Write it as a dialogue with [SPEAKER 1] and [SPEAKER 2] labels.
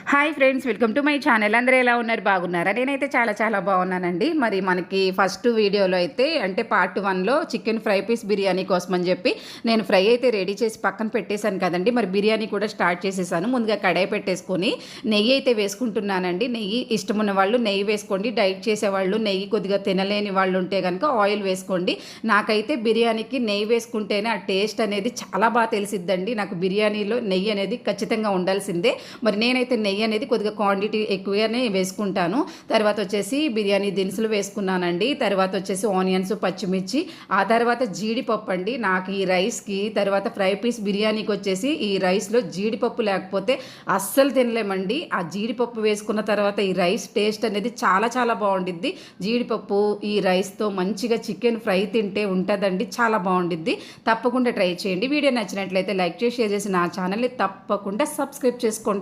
[SPEAKER 1] Hi friends, welcome to my channel. అందరూ ఎలా ఉన్నారు? బాగున్నారా? నేనైతే చాలా చాలా బాగున్నానండి. మరి మనకి ఫస్ట్ వీడియోలో అయితే అంటే పార్ట్ 1లో చికెన్ ఫ్రై పీస్ బిర్యానీ కోసం అని చెప్పి నేను ఫ్రై అయితే రెడీ చేసి పక్కన పెట్టేశాను కదండి. మరి బిర్యానీ కూడా స్టార్ట్ చేసేసాను. ముందుగా కడాయి పెట్టేసుకొని నెయ్యి అయితే వేసుకుంటున్నానండి. నెయ్యి ఇష్టమున్న వాళ్ళు నెయ్యి వేసుకోండి. డైట్ చేసేవాళ్ళు నెయ్యి కొద్దిగా తినలేని వాళ్ళు ఉంటే కనుక ఆయిల్ వేసుకోండి. నాకైతే బిర్యానీకి నెయ్యి వేసుకుంటేనే ఆ టేస్ట్ అనేది చాలా బాగా తెలిసిద్దండి. నాకు బిర్యానీలో నెయ్యి అనేది ఖచ్చితంగా ఉండాల్సిందే. మరి నేనైతే నెయ్యి అనేది కొద్దిగా క్వాంటిటీ ఎక్కువగానే వేసుకుంటాను. తర్వాత వచ్చేసి బిర్యానీ దినుసులు వేసుకున్నానండి. తర్వాత వచ్చేసి ఆనియన్స్, పచ్చిమిర్చి, ఆ తర్వాత జీడిపప్పు అండి. నాకు ఈ రైస్కి తర్వాత ఫ్రై పీస్ బిర్యానీకి వచ్చేసి ఈ రైస్లో జీడిపప్పు లేకపోతే అస్సలు తినలేమండి. ఆ జీడిపప్పు వేసుకున్న తర్వాత ఈ రైస్ టేస్ట్ అనేది చాలా చాలా బాగుండిద్ది. జీడిపప్పు ఈ రైస్తో మంచిగా చికెన్ ఫ్రై తింటే ఉంటుందండి, చాలా బాగుండిద్ది. తప్పకుండా ట్రై చేయండి. వీడియో నచ్చినట్లయితే లైక్ చేసి షేర్ చేసి నా ఛానల్ని తప్పకుండా సబ్స్క్రైబ్ చేసుకోండి.